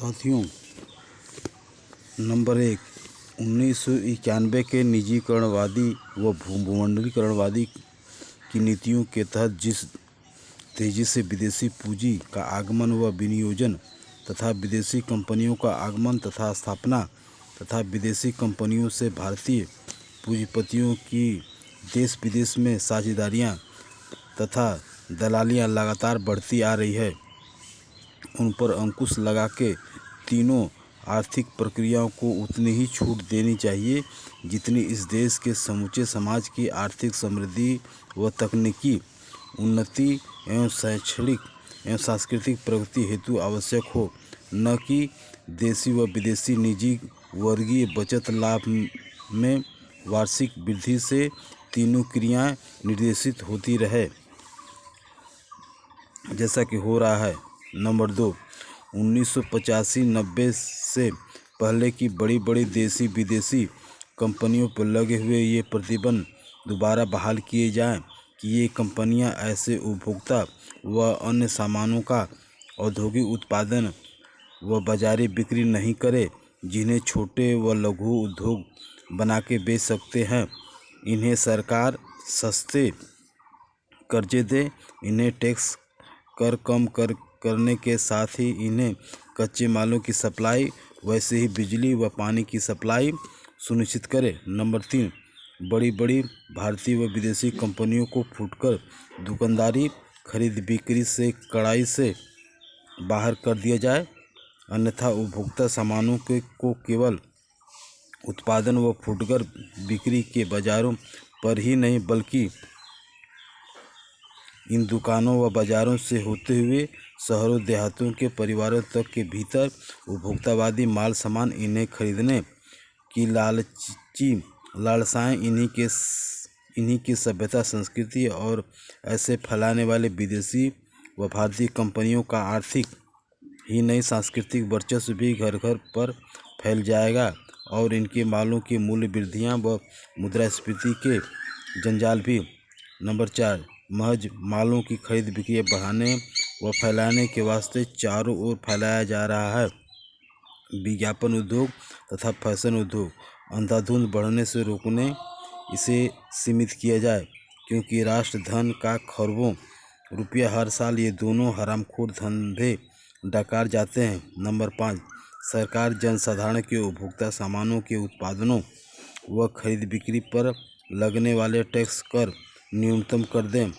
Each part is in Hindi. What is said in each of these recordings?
साथियों, नंबर 1, 1991 के निजीकरणवादी व भूमंडलीकरणवादी की नीतियों के तहत जिस तेज़ी से विदेशी पूंजी का आगमन व विनियोजन तथा विदेशी कंपनियों का आगमन तथा स्थापना तथा विदेशी कंपनियों से भारतीय पूंजीपतियों की देश विदेश में साझेदारियां तथा दलालियां लगातार बढ़ती आ रही है, उन पर अंकुश लगा के तीनों आर्थिक प्रक्रियाओं को उतनी ही छूट देनी चाहिए जितनी इस देश के समूचे समाज की आर्थिक समृद्धि व तकनीकी उन्नति एवं शैक्षणिक एवं सांस्कृतिक प्रगति हेतु आवश्यक हो, न कि देशी व विदेशी निजी वर्गीय बचत लाभ में वार्षिक वृद्धि से तीनों क्रियाएं निर्देशित होती रहे, जैसा कि हो रहा है। नंबर 2, 1985-90 से पहले की बड़ी बड़ी देशी विदेशी कंपनियों पर लगे हुए ये प्रतिबंध दोबारा बहाल किए जाएं कि ये कंपनियां ऐसे उपभोक्ता व अन्य सामानों का औद्योगिक उत्पादन व बाजारी बिक्री नहीं करें जिन्हें छोटे व लघु उद्योग बना के बेच सकते हैं। इन्हें सरकार सस्ते कर्जे दे, इन्हें टैक्स कर कम करने के साथ ही इन्हें कच्चे मालों की सप्लाई वैसे ही बिजली व पानी की सप्लाई सुनिश्चित करे। नंबर 3, बड़ी बड़ी भारतीय व विदेशी कंपनियों को फुटकर दुकानदारी खरीद बिक्री से कड़ाई से बाहर कर दिया जाए, अन्यथा उपभोक्ता सामानों को केवल उत्पादन व फुटकर बिक्री के बाज़ारों पर ही नहीं बल्कि इन दुकानों व बाज़ारों से होते हुए शहरों देहातों के परिवारों तक के भीतर उपभोक्तावादी माल सामान इन्हें खरीदने की लालसाएं इन्हीं की सभ्यता संस्कृति और ऐसे फैलाने वाले विदेशी व भारतीय कंपनियों का आर्थिक ही नहीं सांस्कृतिक वर्चस्व भी घर घर पर फैल जाएगा और इनके मालों की मूल्य वृद्धियाँ व मुद्रास्फीति के जंजाल भी। नंबर 4, महज मालों की खरीद बिक्री बढ़ाने व फैलाने के वास्ते चारों ओर फैलाया जा रहा है विज्ञापन उद्योग तथा फैशन उद्योग अंधाधुंध बढ़ने से रोकने इसे सीमित किया जाए, क्योंकि राष्ट्र धन का खरबों रुपया हर साल ये दोनों हरामखोर धंधे डकार जाते हैं। नंबर 5, सरकार जनसाधारण के उपभोक्ता सामानों के उत्पादनों व खरीद बिक्री पर लगने वाले टैक्स कर न्यूनतम कर दें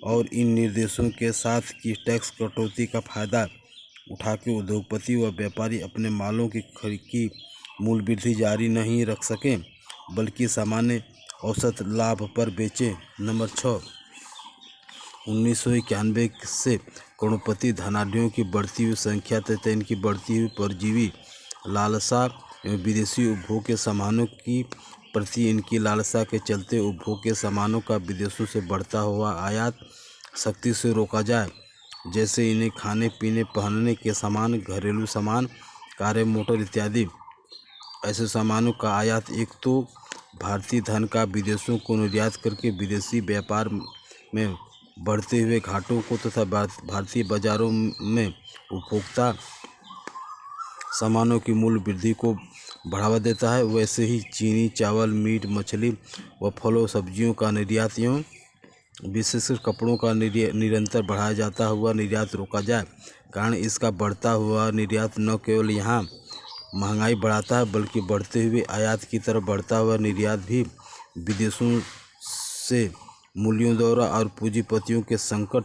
और इन निर्देशों के साथ कि टैक्स कटौती का फ़ायदा उठा के उद्योगपति व व्यापारी अपने मालों की मूल्य वृद्धि जारी नहीं रख सकें बल्कि सामान्य औसत लाभ पर बेचें। नंबर 6, 1991 से करोड़पति धनाढ्यों की बढ़ती हुई संख्या तथा इनकी बढ़ती हुई परजीवी लालसा एवं विदेशी उपभोग के सामानों की प्रति इनकी लालसा के चलते उपभोग के सामानों का विदेशों से बढ़ता हुआ आयात सख्ती से रोका जाए, जैसे इन्हें खाने पीने पहनने के सामान, घरेलू सामान, कारें, मोटर इत्यादि ऐसे सामानों का आयात एक तो भारतीय धन का विदेशों को निर्यात करके विदेशी व्यापार में बढ़ते हुए घाटों को तथा भारतीय बाजारों में उपभोक्ता सामानों की मूल्य वृद्धि को बढ़ावा देता है, वैसे ही चीनी, चावल, मीट, मछली व फलों सब्जियों का निर्यात एवं विशेषकर कपड़ों का निरंतर बढ़ाया जाता हुआ निर्यात रोका जाए। कारण इसका बढ़ता हुआ निर्यात न केवल यहाँ महंगाई बढ़ाता है बल्कि बढ़ते हुए आयात की तरफ बढ़ता हुआ निर्यात भी विदेशों से मूल्यों द्वारा और पूंजीपतियों के संकट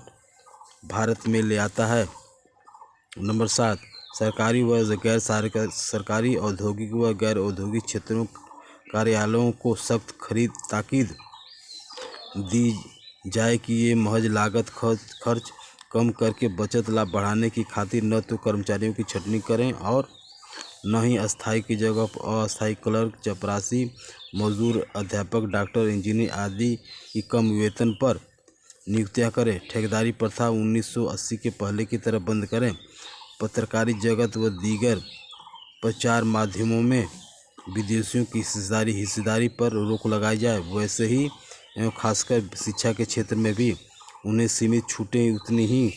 भारत में ले आता है। नंबर 7, सरकारी व गैर सरकारी औद्योगिक व गैर औद्योगिक क्षेत्रों कार्यालयों को सख्त ताकीद दी जाए कि ये महज लागत खर्च कम करके बचत लाभ बढ़ाने की खातिर न तो कर्मचारियों की छंटनी करें और न ही अस्थायी की जगह अस्थायी क्लर्क, चपरासी, मजदूर, अध्यापक, डॉक्टर, इंजीनियर आदि की कम वेतन पर नियुक्तियां करें। ठेकेदारी प्रथा 1980 के पहले की तरह बंद करें। पत्रकारी जगत व दीगर प्रचार माध्यमों में विदेशियों की हिस्सेदारी पर रोक लगाई जाए, वैसे ही एवं खासकर शिक्षा के क्षेत्र में भी उन्हें सीमित छूटें उतनी ही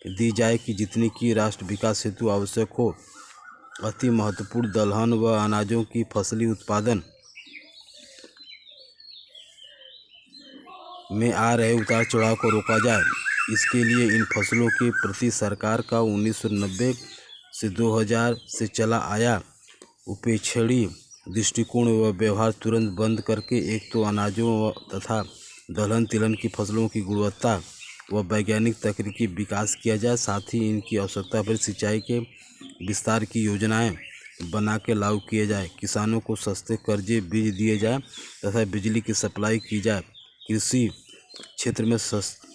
दी जाए कि जितनी की राष्ट्र विकास हेतु आवश्यक हो। अति महत्वपूर्ण दलहन व अनाजों की फसली उत्पादन में आ रहे उतार चढ़ाव को रोका जाए। इसके लिए इन फसलों के प्रति सरकार का 1990 से 2000 से चला आया उपेक्षणीय दृष्टिकोण व व्यवहार तुरंत बंद करके एक तो अनाजों तथा दलहन तिलहन की फसलों की गुणवत्ता व वैज्ञानिक तकनीकी विकास किया जाए, साथ ही इनकी आवश्यकता पर सिंचाई के विस्तार की योजनाएं बना के लागू किए जाए। किसानों को सस्ते कर्जे बीज दिए जाए तथा बिजली की सप्लाई की जाए। कृषि क्षेत्र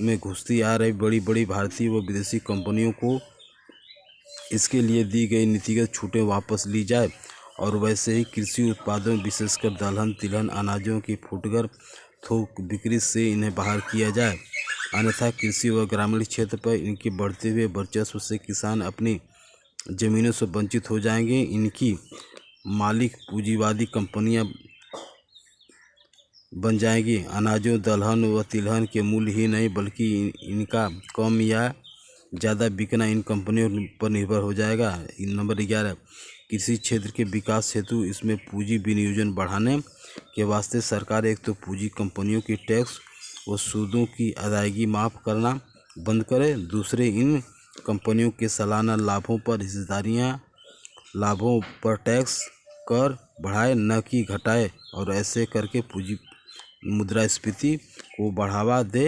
में घुसती आ रही बड़ी बड़ी भारतीय व विदेशी कंपनियों को इसके लिए दी गई नीतिगत छूटें वापस ली जाए और वैसे ही कृषि उत्पादों विशेषकर दलहन तिलहन अनाजों की फुटकर थोक बिक्री से इन्हें बाहर किया जाए। अन्यथा कृषि व ग्रामीण क्षेत्र पर इनके बढ़ते हुए वर्चस्व से किसान अपनी ज़मीनों से वंचित हो जाएंगे। इनकी मालिक पूंजीवादी कंपनियां बन जाएंगी। अनाजों दलहन व तिलहन के मूल्य ही नहीं बल्कि इनका कम या ज़्यादा बिकना इन कंपनियों पर निर्भर हो जाएगा। नंबर 11, कृषि क्षेत्र के विकास हेतु इसमें पूंजी विनियोजन बढ़ाने के वास्ते सरकार एक तो पूंजी कंपनियों की टैक्स व सूदों की अदायगी माफ़ करना बंद करे, दूसरे इन कंपनियों के सालाना लाभों पर हिस्सेदारियां लाभों पर टैक्स कर बढ़ाए न कि घटाए और ऐसे करके पूंजी मुद्रास्फीति को बढ़ावा दे,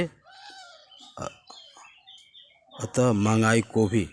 अतः महंगाई को भी